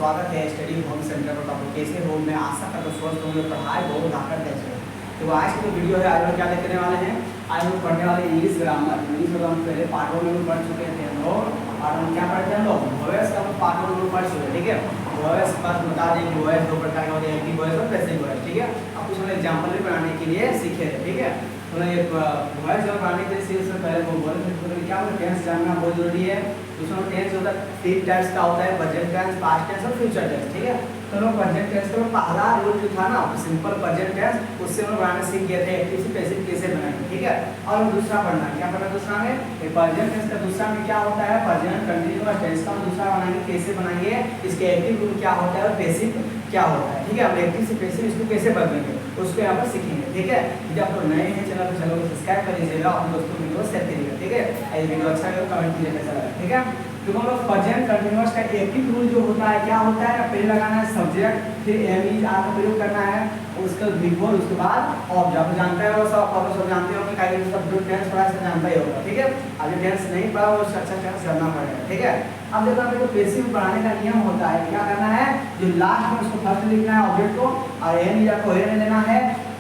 स्वागत है study home centre पर। आप कैसे हो? मैं आशा करता हूँ स्वस्थ होंगे, पढ़ाई बहुत आकर कैसे हो। तो आज की जो वीडियो है, आज हम क्या देखने वाले हैं? आज हम पढ़ने वाले इंग्लिश ग्रामर। इंग्लिश ग्रामर पहले पार्ट 1 में पढ़ चुके थे हम लोग। पार्ट 1 क्या पढ़ते हैं हम लोग? वॉयस का पार्ट 1 में पढ़ चुके हैं, ठीक है। वॉयस बस बता दें कि वॉयस दो प्रकार का होता है, एक्टिव वॉयस और पैसिव वॉयस, ठीक है। अब कुछ हम एग्जाम्पल भी बनाने के लिए सीखे थे, ठीक है। तो एक वॉयस जब बनाने के लिए सीखे पहले वो बोले क्या होता है, टेंस जानना बहुत जरूरी है। उसमें टेंस होता है 3 टाइप्स का होता है, प्रेजेंट टेंस, पास्ट टेंस और फ्यूचर टेंस, ठीक है। तो लोग प्रेजेंट टेंस का पहला रूल जो था ना, सिंपल प्रेजेंट टेंस, उससे हम बनाना सीख गए थे एक्टिव से पैसिव कैसे बनाएंगे, ठीक है। और दूसरा पढ़ना क्या पढ़ना दूसरा में, प्रेजेंट टेंस का दूसरा में क्या होता है, प्रेजेंट कंटीन्यूअस टेंस का दूसरा बनाएंगे कैसे बनाएंगे, इसके एक्टिव रूल क्या होता है और पैसिव क्या होता है, ठीक है। हम एक्टिव से पैसिव इसको कैसे बदलेंगे उसको यहाँ पर सीखेंगे, ठीक है। यदि आप लोग नए हैं चैनल पर, चैनल को सब्सक्राइब कर लीजिएगा, अपने दोस्तों को वीडियो शेयर करिएगा, ठीक है। ये वीडियो अच्छा लगे तो कमेंट कीजिएगा, कैसा लगा, ठीक है। तो हम लोग प्रेजेंट कंटीन्यूअस का एक्टिव रूल जो होता है क्या होता है, पहले लगाना है सब्जेक्ट, फिर एम इज आर का प्रयोग करना है, उसका बिफोर, उसके बाद ऑब्जेक्ट। आप जानते हैं वो सब, आप सब जानते होंगे, काफी सब जो टेंस पढ़ा है जानता ही होगा, ठीक है। अब जो टेंस नहीं पढ़ा वो अच्छा टेंस करना पड़ेगा, ठीक है। अब देखो हमें जो पैसिव पढ़ाने का नियम होता है, क्या करना है, जो लास्ट में उसको फर्स्ट लिखना है ऑब्जेक्ट को, और एम इज आर को एन लेना है,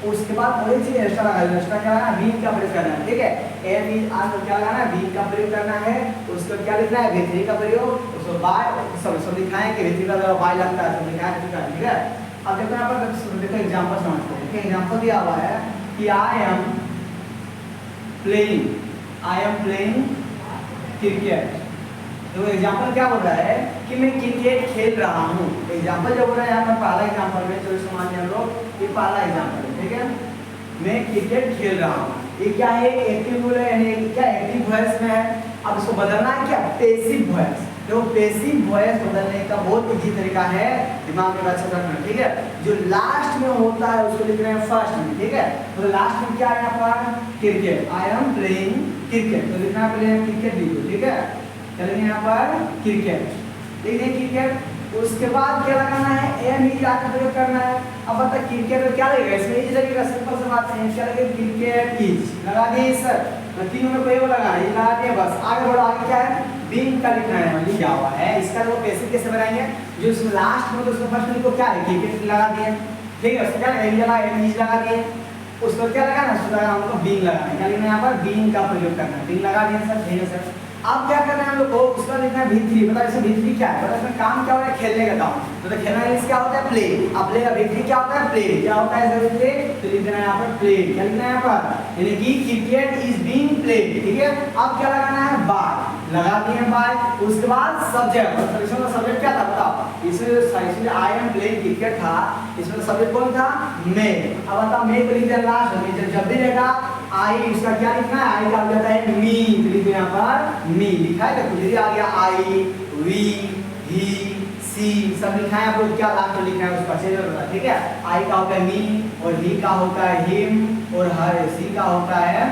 उसके बाद कोई चीज एक्स्ट्रा लगाना, एक्स्ट्रा क्या लगाना, बीन का प्रयोग करना है, ठीक है। एम इज आर को क्या लगाना है, बीन का प्रयोग करना है, उसको क्या लिखना है, V3 का प्रयोग, उसको बाय सब लिखा है कि V3 का बाय लगता है, सब लिखा है, ठीक है। अब देखो यहाँ पर देखो एग्जांपल समझते हैं, ठीक है। एग्जांपल दिया हुआ है कि आई एम प्लेइंग क्रिकेट। तो एग्जांपल क्या बोल रहा है कि मैं क्रिकेट खेल रहा हूँ। एग्जांपल जो बोल रहा है यहाँ पर पहला एग्जांपल में जो सामान्य हम लोग, ये पहला एग्जांपल है, ठीक है। मैं क्रिकेट खेल रहा हूँ, ये क्या है, एक्टिव रूल है, यानी क्या एक्टिव वॉइस में है। अब इसको बदलना है क्या, पैसिव वॉइस। तो पैसिव वॉइस बदलने का बहुत इजी तरीका है, दिमाग में अच्छा रखना, ठीक है। जो लास्ट में होता है उसको लिख रहे हैं फर्स्ट में, ठीक है। तो लास्ट में क्या है यहाँ पर, cricket, I am playing cricket, तो लिखना पहले क्रिकेट लिखो, ठीक है। चलेंगे यहाँ पर क्रिकेट, ठीक है, क्रिकेट। उसके बाद क्या लगाना है, एम इज आर का प्रयोग करना है। अब बता क्रिकेट में क्या लगेगा, इसमें इज लगेगा, सिंपल सी बात है, क्या लगेगा, क्रिकेट इज लगा दिए सर, तीनों में कोई वो लगा ये लगा दिए, बस आगे बढ़ो। आगे क्या है, बीइंग का लिखना है, लिखा हुआ है। इसका वो पैसिव कैसे बनाएंगे, जो इसमें लास्ट में उसको फर्स्ट में को क्या है, क्रिकेट लगा दिए, ठीक है। उसको क्या एम लगा दिए, उसको क्या लगाना, उसको लगाना हमको बीइंग लगाना है, क्या लिखना है यहाँ पर, बीइंग का प्रयोग करना है, बीइंग लगा दिए सर, ठीक है सर। अब क्या करना है हम लोग को, उसका लिखना है V3। बता इसमें V3 क्या है, बता इसमें काम क्या होता है, खेलने का काम। तो खेलना मींस क्या होता है, प्ले। अब प्ले का V3 क्या होता है, प्ले। क्या होता है इसका V3, तो लिख देना है यहाँ पर प्ले, क्या लिखना है यहाँ पर, यानी कि क्रिकेट इज बीइंग प्लेड, ठीक है। अब क्या लगाना है, बाय, लगा दिए बाय। उसके बाद सब्जेक्ट, इसमें सब्जेक्ट क्या था बताओ, इसमें आई एम प्लेइंग क्रिकेट था, इसमें सब्जेक्ट कौन था, मैं। अब बताओ मैं को लिख दिया लास्ट में, जब भी रहेगा आई, उसका क्या लिखना है, आई का हो जाता है मी, तो लिख दो यहाँ पर मी, लिखा है, तो कुछ आ गया, आई, वी, ही, सी सब लिखा है, आपको क्या लास्ट में लिखना है उसका चेंज होता है, ठीक है। आई का होता है मी, और ही का होता है हिम, और हर, सी का होता है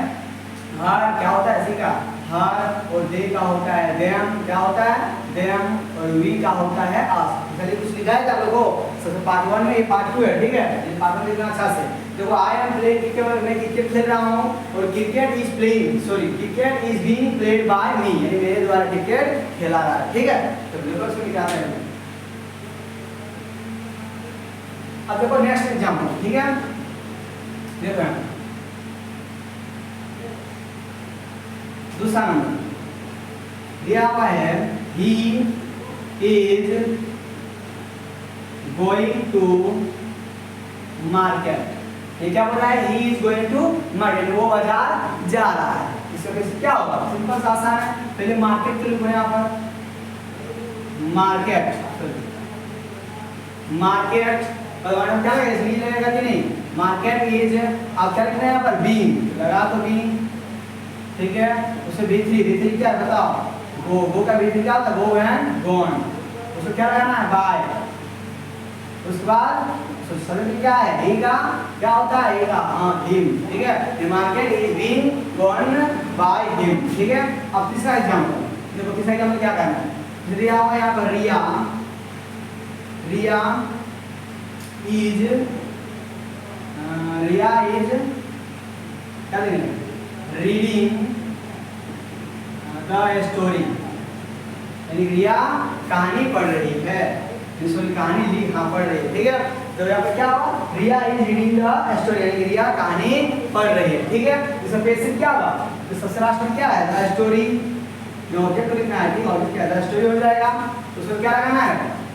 हर, क्या होता है सी का हर, और दे का होता है देम, क्या होता है देम, और वी का होता है अस। चलिए कुछ लिखा है आप लोगों को, सबसे पार्ट 1 में, ये पार्ट 2 है, ठीक है। ये पार्ट 1 लिखना अच्छा से। देखो आई एम प्लेइंग क्रिकेट, मैं क्रिकेट खेल रहा हूँ, और cricket is playing, sorry cricket is being played by me, यानी मेरे द्वारा क्रिकेट खेला रहा है, ठीक है। तो बिल्कुल इसमें क्या है। अब देखो नेक्स्ट एग्जांपल, ठीक है, देखो दूसरा नंबर दिया हुआ है, he is going to market. ये क्या बोल रहा है, he is going to market, वो बाजार जा रहा है। इसका कैसे क्या होगा, सिंपल सा आसान है, पहले मार्केट को लिखो यहाँ पर, मार्केट, मार्केट और क्या लगेगा, इसमें लगेगा कि नहीं, मार्केट इज, अब क्या लिखना है यहाँ पर, बीइंग, लगा तो बीइंग, ठीक है। उसे V3 क्या है बताओ, गो का V3 क्या होता है, गो एंड गॉन, उसको क्या लगाना है, बाय। उसके बाद सब्जेक्ट क्या है, ही का क्या होता है, ही का, हाँ हिम, ठीक है। Market is being gone by him, ठीक है। अब तीसरा एग्जांपल देखो, तीसरा एग्जांपल क्या करना है, दिया हुआ यहाँ पर रिया इज क्या लिखना है, रीडिंग द स्टोरी, यानी रिया कहानी पढ़ रही है, इसमें कहानी लिख हाँ पढ़ रही है, ठीक है। तो यहाँ पे क्या हुआ, रिया इज रीडिंग द स्टोरी, यानी रिया कहानी पढ़ रही है, ठीक है। इसका पैसिव क्या होगा, तो सबसे लास्ट में क्या है, द स्टोरी, जो ऑब्जेक्ट लिखना है, ठीक है, ऑब्जेक्ट क्या है, द स्टोरी हो जाएगा। तो उसको क्या लगाना है,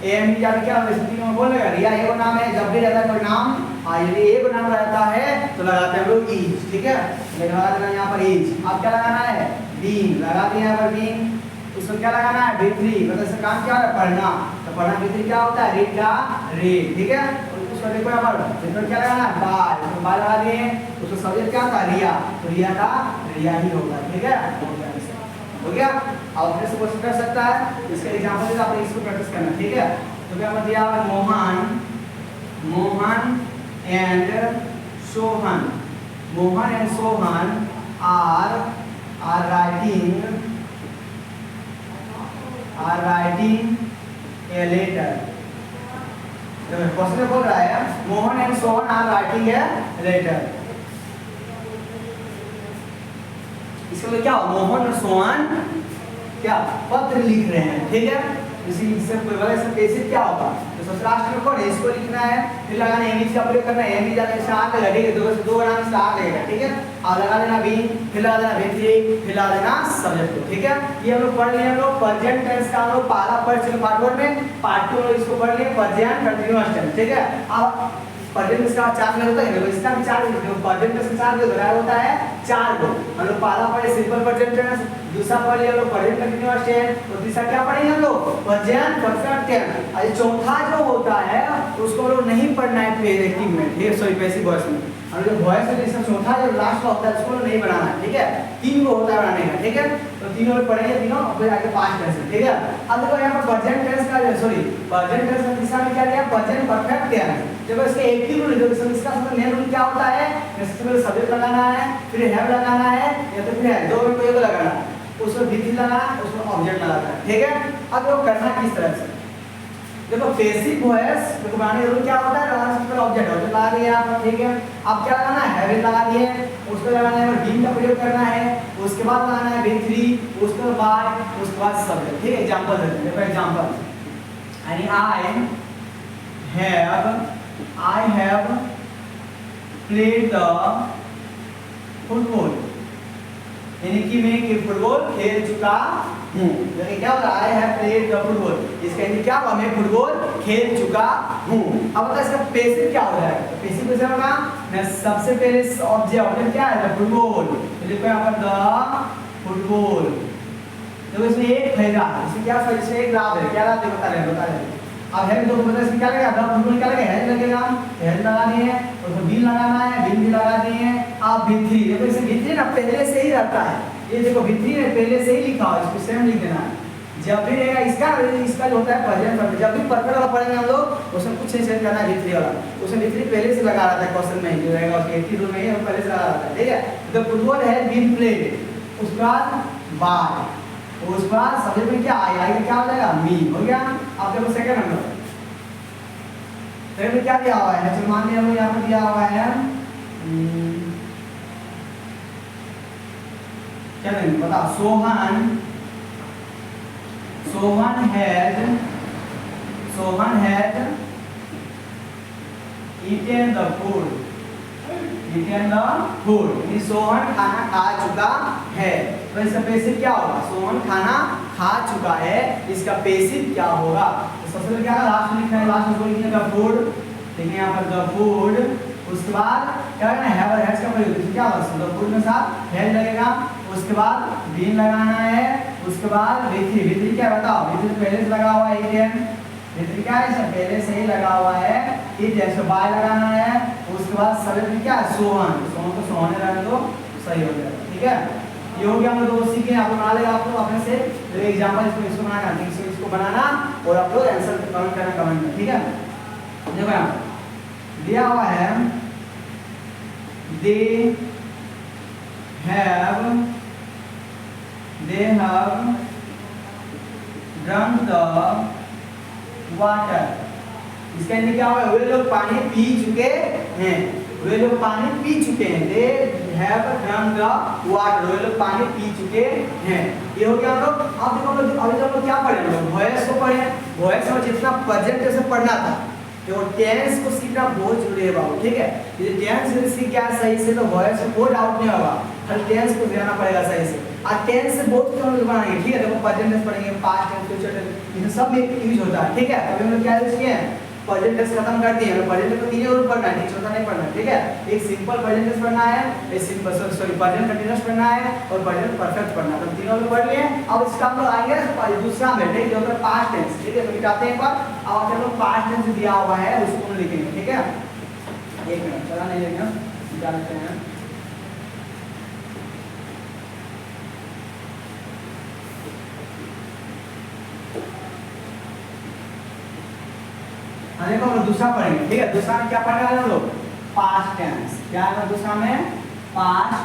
एम या क्या रेसिपी में बोलेगा, रिया एक नाम है, जब भी रहता है कोई नाम, यदि एक नाम रहता है तो लगाते हैं हम लोग इज, ठीक है। लगा देना यहाँ पर इज। अब क्या लगाना है, बीन, लगा दिया यहाँ पर बीन। उसको क्या लगाना है, B3, मतलब इसका काम क्या है, पढ़ना। तो पढ़ना B3 क्या होता है, रीड का रीड, ठीक है। उसको देखो यहाँ पर इसमें क्या लगाना है, बाय, उसको बाय लगा दिए। उसका सब्जेक्ट क्या था, रिया, तो रिया का रिया ही होगा, ठीक है। हो गया। अब फिर से क्वेश्चन कर सकता है, इसका एग्जांपल देकर आपने इसको प्रैक्टिस करना, ठीक है। तो क्या बता दिया, Mohan and Sohan, Mohan and Sohan are writing a letter. Question बोल रहा है Mohan and Sohan are writing a letter. इसमें क्या हो, मोहन और सोहन क्या पत्र लिख रहे हैं, ठीक है। इससे पैसिव क्या होगा, तो सबसे लास्ट में कौन है, इसको लिखना है, फिर लगाना है इमेज का प्रयोग करना है, इमेज जाने स्टार्ट लगेगा, ठीक है, दो नाम स्टार्ट लगेगा, ठीक है। और लगा देना बी, फिर लगा देना B3, फिर लगा देना सब्जेक्ट को, ठीक है। ये हम लोग पढ़ लिए, हम लोग प्रेजेंट टेंस का हम लोग पहला पढ़ चुके पार्ट 1 में, पार्ट 2 में इसको पढ़ लिए प्रेजेंट कंटीन्यूअस टेंस, ठीक है। अब प्रेजेंट इसका 4 में होता है, इसका भी 4 में, प्रेजेंट टेंस का 4 में होता है 4 को। हम लोग पहला पढ़े सिंपल प्रेजेंट टेंस, दूसरा पढ़ लिया हम लोग प्रेजेंट कंटीन्यूअस टेंस, और तीसरा क्या पढ़ेंगे हम लोग, प्रेजेंट परफेक्ट टेंस। और चौथा जो होता है उसको हम लोग नहीं पढ़ना है फिर एक्टिव में, ठीक है, सॉरी पैसिव वॉइस में। और जो वॉइस है इसका चौथा जो लास्ट का होता है उसको नहीं बनाना है, ठीक है। 3 को होता है बनाने का, ठीक है। तो तीनों में पढ़ेंगे, तीनों फिर आगे 5 टेंस, ठीक है। अब देखो यहाँ पर प्रेजेंट टेंस का, सॉरी प्रेजेंट टेंस का तीसरा में क्या लिया, प्रेजेंट परफेक्ट टेंस। जब इसके एक्टिव रूल, जब इसका मेन रूल क्या होता है, सबसे पहले सब्जेक्ट लगाना है, फिर हैव लगाना है, या तो फिर है दो में कोई को लगाना है, उसमें B3 लगाना, उसमें ऑब्जेक्ट लगाना है, ठीक है। अब वो करना किस तरह से, देखो पैसिव वॉइस देखो बनाने रूल क्या होता है, लगाना सबसे पहले ऑब्जेक्ट लगा दिया आप, ठीक है। अब क्या लगाना है, हैव लगा दिए, उसको लगाना है बीन का प्रयोग करना है, उसके बाद लगाना है B3, उसके बाद सब्जेक्ट, ठीक है। एग्जांपल देते हैं, देखो एग्जांपल, यानी I have played the football, यानी कि मैं फुटबॉल खेल चुका हूँ। लेकिन क्या होगा, I have played the football, इसका यानी क्या होगा, मैं फुटबॉल खेल चुका हूँ। अब बता इसका पैसिव क्या हो जाएगा, पैसिव कैसे होगा, मैं सबसे पहले ऑब्जेक्ट क्या है, फुटबॉल, देखो यहाँ पर द फुटबॉल, तो इसमें एक फायदा, इसमें क्या फायदा, इसमें एक लाभ है, क्या लाभ है बता रहे। अब है तो मतलब इसमें क्या लगेगा, द फुटबॉल क्या लगेगा, हेड लगेगा, हेड लगानी है, उसको बीन लगाना है, बीन भी लगा दिए हैं। अब B3, देखो इसे B3 ना पहले से ही रहता है, ये देखो B3 ने पहले से ही लिखा हुआ है, इसको सेम लिख देना है। जब भी रहेगा इसका जो होता है प्रेजेंट परफेक्ट, जब भी परफेक्ट वाला पढ़ेंगे हम लोग उसमें कुछ नहीं चेंज करना है, B3 वाला उसमें B3 पहले से लगा रहा था, क्वेश्चन में जो रहेगा उसके 80 रूल में ही पहले से लगा रहा था, ठीक है। The football has been played, उसके बाद बाय, उसके बाद सब्जेक्ट में क्या आएगा, क्या हो जाएगा, मी, हो गया। अब देखो सेकंड नंबर, में क्या दिया हुआ है, चलो मान लिया यहाँ पर दिया हुआ है, क्या देंगे बताओ, Sohan had eaten the food, यानी सोहन खाना खा चुका है। तो इसका पैसिव क्या होगा, सोहन खाना खा चुका है, इसका पैसिव क्या होगा, तो सबसे पहले क्या लास्ट में लिखना है, लास्ट में लिखने का फूड, देखिए यहाँ पर द फूड, उसके बाद क्या करना है, हैव और हैज का प्रयोग, तो क्या होगा, द फूड में साथ हैज लगेगा, उसके बाद बीन लगाना है, उसके बाद B3 क्या बताओ, B3 पहले से लगा हुआ है, B3 क्या है, सब पहले से ही लगा हुआ है, ठीक है। इसको बाय लगाना है, उसके बाद सब्जेक्ट क्या है, सोहन को सोहन रहने दो, सही हो जाएगा, ठीक है। ये हो गया हम लोग दोस्त सीखे, आप बना लेगा, आप लोग अपने से जो एग्जांपल इसको बनाना, इसको बनाना और आप लोग आंसर कमेंट करना कमेंट में, ठीक है। देखो यहाँ दिया हुआ है, they have drunk the water, इसका क्या हुआ, वे लोग पानी पी चुके हैं, वे लोग पानी पी चुके हैं, they have drunk the water, वो लोग पानी पी चुके हैं। ये हो गया हम लोग। अब देखो हम लोग अभी तो क्या पढ़े हम लोग, वॉइस को पढ़े। वॉइस में जितना प्रेजेंट टेंस पढ़ना था, तो टेंस को सीखना बहुत जरूरी है बाबू, ठीक है। ये टेंस सीख गया सही से तो वॉइस में कोई डाउट नहीं होगा, हर टेंस को ध्यान पड़ेगा सही से। और टेंस से बहुत कुछ हम लोग बनाएंगे, ठीक है। देखो प्रेजेंट टेंस पढ़ेंगे, पास्ट टेंस, फ्यूचर टेंस, इन सब में यूज होता है, ठीक है। अभी हम लोग क्या यूज किए हैं, प्रेजेंट टेंस खत्म कर दिए। प्रेजेंट टेंस को तीन और पढ़ना है, चौथा नहीं पढ़ना, ठीक है। एक सिंपल प्रेजेंट टेंस पढ़ना है, एक सिंपल सॉरी प्रेजेंट कंटीन्यूअस पढ़ना है, और प्रेजेंट परफेक्ट पढ़ना है। तो तीनों लोग पढ़ लिए। अब इसका हम लोग आएंगे दूसरा में, ठीक है, जो है पास्ट टेंस, ठीक है। तो मिटाते हैं एक बार। अब हम लोग पास्ट टेंस दिया हुआ है उसको हम लिखेंगे, ठीक है। एक मिनट चला नहीं लेंगे, मिटा लेते हैं। देखो हम लोग दूसरा पढ़ेंगे, ठीक है। दूसरा में क्या पढ़ने वाले हम लोग, पास्ट टेंस। क्या है दूसरा में, पास्ट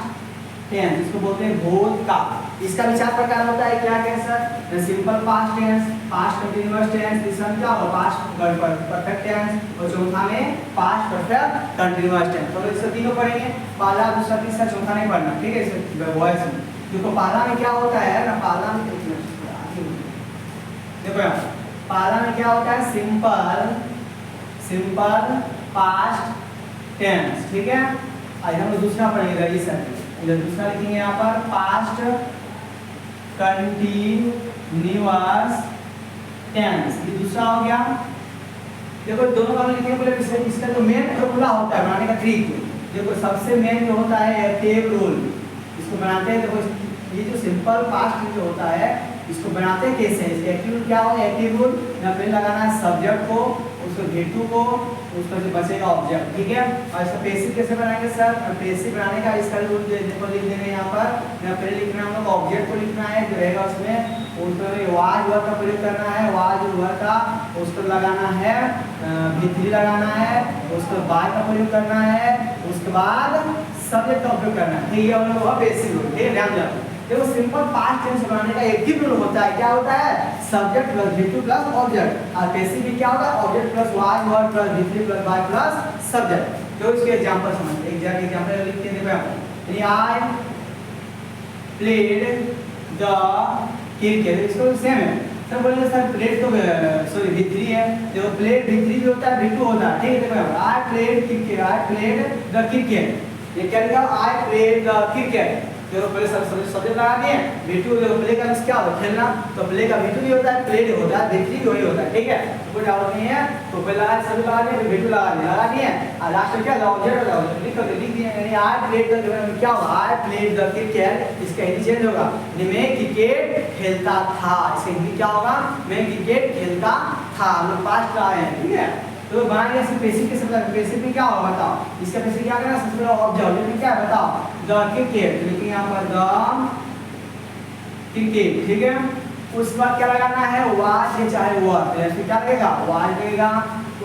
टेंस, इसको बोलते हैं भूतकाल। इसका भी चार प्रकार होता है, क्या क्या sir, simple past tense, past continuous tense, तीसरा में क्या होगा, पास्ट परफेक्ट टेंस, और चौथा में पास्ट परफेक्ट कंटीन्यूअस टेंस। तो इससे तीनों पढ़ेंगे, पहला दूसरा तीसरा चौथा नहीं पढ़ना, ठीक है। इसे वॉइस में देखो पहला में क्या होता है ना, पहला में देखो यार, पहला में क्या होता है, सिंपल पास्ट टेंस, ठीक है। आज हम लोग दूसरा पढ़ेंगे, रजिस्टर इधर दूसरा लिखेंगे यहाँ पर, पास्ट कंटीन्यूअस टेंस, ये दूसरा हो गया। देखो दोनों का लिखेंगे पहले, इसका जो मेन फॉर्मूला होता है बनाने का ट्रिक, देखो सबसे मेन जो होता है एक्टिव रूल, इसको बनाते हैं। देखो ये जो सिंपल पास्ट जो होता है इसको बनाते कैसे, इसके एक्टिव रूल क्या होगा, एक्टिव रूल यहाँ पे लगाना है सब्जेक्ट को, उसको हेतु को, उसका जो बचेगा ऑब्जेक्ट, ठीक है। और इसका पैसिव कैसे बनाएंगे सर, पैसिव बनाने का इसका रूल देखो लिख देंगे यहाँ पर। यहाँ पहले लिखना है हम लोग, ऑब्जेक्ट को लिखना है जो रहेगा उसमें, उसमें वाज वर्ड का प्रयोग करना है, वाज वर्ड का उसको लगाना है, भित्री लगाना है, उसके बाद का प्रयोग करना है, उसके बाद सब्जेक्ट का उपयोग करना है, ठीक है। हम लोग पैसिव रूल, ठीक है, ध्यान देना। देखो सिंपल पास्ट टेंस बनाने का एक्टिव रूल होता है, क्या होता है, subject plus V2 plus object, और पैसिव में क्या होगा, object plus was word plus V3 plus Y plus subject. तो इसके एग्जांपल समझते हैं, एग्जांपल लिखते हैं। देखो यहाँ आई प्लेड द क्रिकेट, इसको सेम है सर, बोलेंगे सर प्लेड तो सॉरी V3 है, देखो प्लेड V3 भी होता है, V2 होता है, ठीक है। देखो I played cricket, I played the cricket, ये क्या लिखा, आई प्लेड द क्रिकेट। देखो पहले सब्जेक्ट लगा दिए, V2 देखो प्ले का क्या होता है, खेलना, तो प्ले का V2 भी होता है, प्लेड होता है, V3 भी वही होता है, ठीक है। कोई डाउट नहीं है। तो पहले लगा सब्जेक्ट लगा दिए, फिर V2 लगा दिए, और लास्ट में क्या ऑब्जेक्ट लिख दिए, यानी आई प्लेड द, क्या होगा, आई प्लेड द क्रिकेट, इसका हिंदी चेंज होगा, मैं क्रिकेट खेलता था, इसका हिंदी क्या होगा, मैं क्रिकेट खेलता था। हम लोग पास्ट लाए हैं, ठीक है। तो बनाएंगे इसमें पैसिव कैसे बताओ, पैसिव में क्या होगा बताओ, इसका पैसिव क्या करना, सबसे पहले ऑब्जेक्ट में क्या है बताओ, द क्रिकेट, लिखेंगे यहाँ पर द क्रिकेट, ठीक है। उसके बाद क्या लगाना है, वाज है चाहे वर्ड, इसमें क्या लगेगा, वाज लगेगा।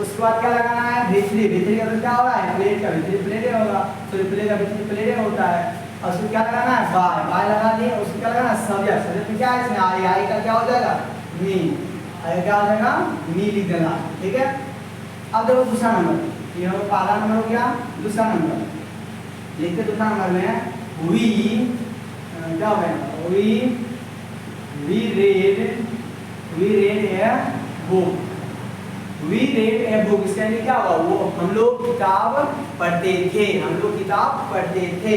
उसके बाद क्या लगाना है, V3, V3 का क्या होगा, प्लेड का V3 प्लेड होगा, तो प्ले का V3 प्लेड होता है। और उसको क्या लगाना है, बाय लगा दिए। उसको क्या लगाना है, सब्जेक्ट में क्या है, इसमें आई का क्या हो जाएगा, मी, आई क्या हो जाएगा, मी लिख देना, ठीक है। अब देखो दूसरा नंबर, ये पहला नंबर हो गया, दूसरा नंबर लिखते, दूसरा नंबर में वी क्या होगा, we read a book, we read a book, इसका क्या होगा, वो हम लोग किताब पढ़ते थे, हम लोग किताब पढ़ते थे।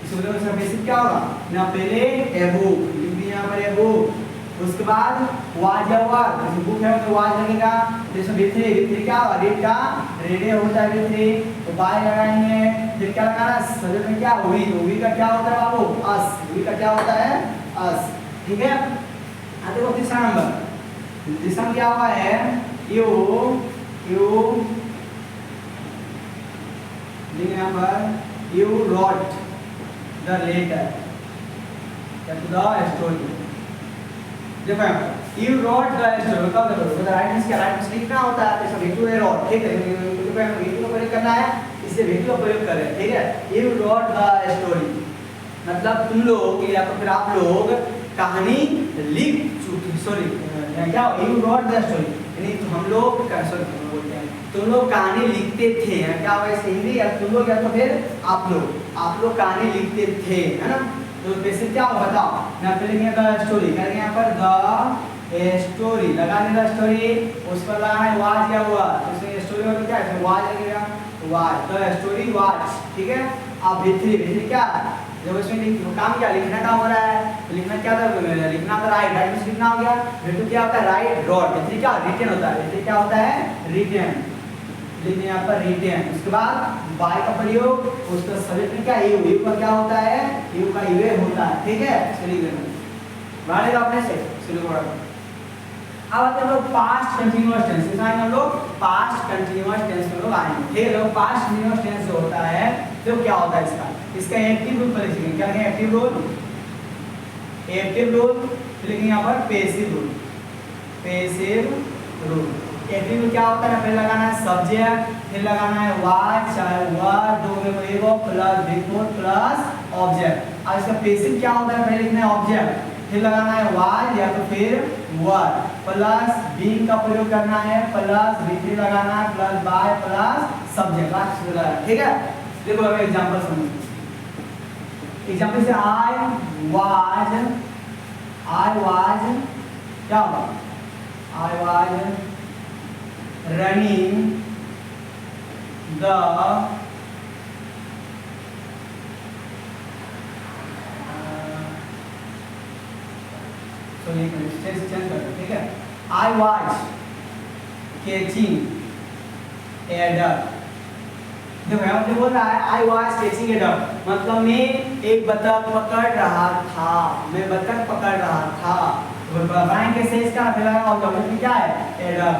इसका बेसिक क्या होगा ना, पहले ए बुक लिख दिया यहाँ पर, ए बुक। उसके बाद वाज या वर्ड, जैसे बुक है तो वाज लगेगा, जैसे V3 क्या होगा, रेड का रेडे होता है V3, तो बाय लगाएंगे। फिर क्या लगाना, सब्जेक्ट में क्या हुई, तो हुई का क्या होता है बाबू, अस, हुई का क्या होता है, अस, ठीक है। अब देखो तीसरा नंबर, तीसरा क्या हुआ है, यू यहाँ पर, you wrote the letter to the story. देखो यू रॉट द स्टोरी, बताओ देखो राइट मींस क्या, राइट मींस लिखना होता है, तो V2 है रॉट, ठीक है। V2 का प्रयोग करना है, इससे V2 का प्रयोग करें, ठीक है। यू रॉट द स्टोरी मतलब तुम लोग या तो फिर आप लोग कहानी लिख चुके, सॉरी क्या, यू रॉट द स्टोरी, यानी तो हम लोग सॉरी बोलते हैं तुम लोग कहानी लिखते थे, क्या हुआ इसे हिंदी, या तुम लोग या तो फिर आप लोग कहानी लिखते थे, है ना। तो बेसिक क्या होगा बताओ, मैं फिर लिखेंगे द स्टोरी, करेंगे यहाँ पर द स्टोरी, लगाने द स्टोरी, उस पर लगाना है वाज या हुआ, तो इसमें स्टोरी और क्या है वाज लगेगा, वाज, द स्टोरी वाज, ठीक है। अब भित्री क्या, जब इसमें काम क्या लिखना काम हो रहा है, तो लिखना क्या था, लिखना था राइट, राइट में लिखना हो गया, भित्री क्या होता है राइट ड्रॉट, भित्री क्या रिटन होता है, भित्री क्या होता है रिटन, लिखने यहाँ पर रिटन। उसके बाद बाय का प्रयोग, उसका सब्जेक्ट में क्या यू, यू का क्या होता है, यू का यूए होता है, ठीक है। चलिए देखो मानेगा अपने से शुरू करो। अब आते हैं लोग पास्ट कंटीन्यूअस टेंस, इसमें हम लोग पास्ट कंटीन्यूअस टेंस में लोग आएंगे, ठीक है। पास्ट कंटीन्यूअस टेंस जो होता है तो क्या होता है इसका एक्टिव रूल पर लिखेंगे, क्या लिखेंगे एक्टिव रूल, फिर लिखेंगे यहाँ पर पैसिव रूल, एक्टिव रूल क्या होता है, पहले लगाना है सब्जेक्ट, फिर लगाना है वाज, चाहे वर्ब, दो में एगो प्लस बिफोर प्लस ऑब्जेक्ट। अब इसका पैसिव क्या होता है, पहले लिखना है ऑब्जेक्ट, फिर लगाना है वाज या तो फिर वर्ब, प्लस बीइंग का प्रयोग करना है, प्लस वी3 लगाना है, प्लस बाय प्लस सब्जेक्ट, ठीक है। देखो अब एग्जांपल समझो, एग्जांपल से आई वाज क्या होगा, I was running the change करते, ठीक है। I was catching A duck, देखो यहाँ पे बोल रहा है I was catching A duck, मतलब मैं एक बतख पकड़ रहा था, मैं बतख पकड़ रहा था, तो बनाएं कैसे इसका, फिर और डॉक्टर क्या है ए डक,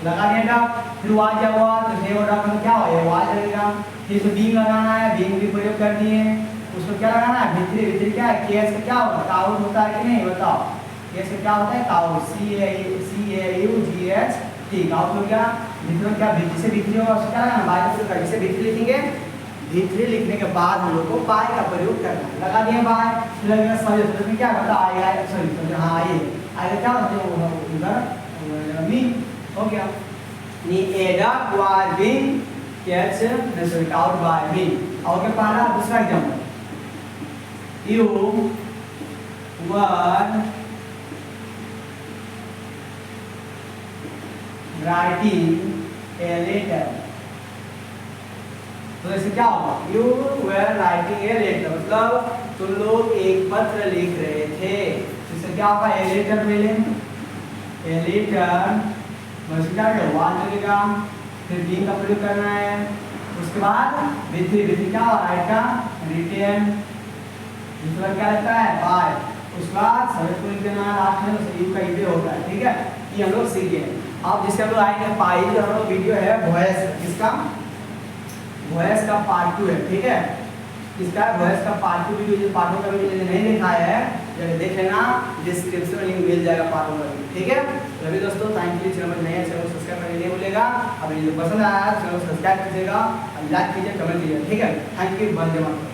लगा दिया डक, फिर वाज या हुआ तो हे डक में क्या हो वाज लगेगा, फिर से बीइंग लगाना है, बीइंग भी प्रयोग कर दिए, उसको क्या लगाना है भित्री क्या है, केस का क्या होगा काउट होता है कि नहीं बताओ, केस का क्या होता है काउट, CAUGHT काउट हो गया, भित्री क्या भित्री से भित्री होगा, उसका क्या लगाना बाय का प्रयोग, इसे भित्री लिखेंगे, भित्री लिखने के बाद हम लोग को बाय का प्रयोग करना है, लगा दिए बाय, फिर लगेगा सब्जेक्ट में क्या होता है आएगा, सॉरी हाँ आएगा क्या होता है उधर मी हो गया, नी a duck was being catched out by me. और क्या पहला दूसरा example, you were writing a letter, तो ऐसे क्या होगा you were writing a letter, मतलब तुम लोग एक पत्र लिख रहे थे, इससे क्या होगा ए लेटर पहले ए लेटर बस क्या है वाज लगेगा, फिर बीइंग का प्रयोग करना है, उसके बाद भित्री क्या होगा राइट का रिटन, दूसरा क्या लगता है बाय, उसके बाद सब्जेक्ट को लिख देना है लास्ट में, तो यू का ईवे होता है, ठीक है। ये हम लोग सीख गए। अब जिससे हम लोग आएंगे पाई जो हम लोग वीडियो है वॉइस, किसका वॉइस का पार्ट 2 है, ठीक है। इसका वॉइस का पार्ट 2 वीडियो, जो पार्टों का वीडियो नहीं देखा है देख लेना, डिस्क्रिप्शन में लिंक मिल जाएगा पार्टों का, ठीक है। अभी दोस्तों थैंक यू, चैनल पर नए चैनल को सब्सक्राइब करने नहीं भूलेगा, अभी जो पसंद आया चैनल को सब्सक्राइब कीजिएगा, लाइक कीजिए, कमेंट कीजिए, ठीक है। Thank you, Vande Mataram.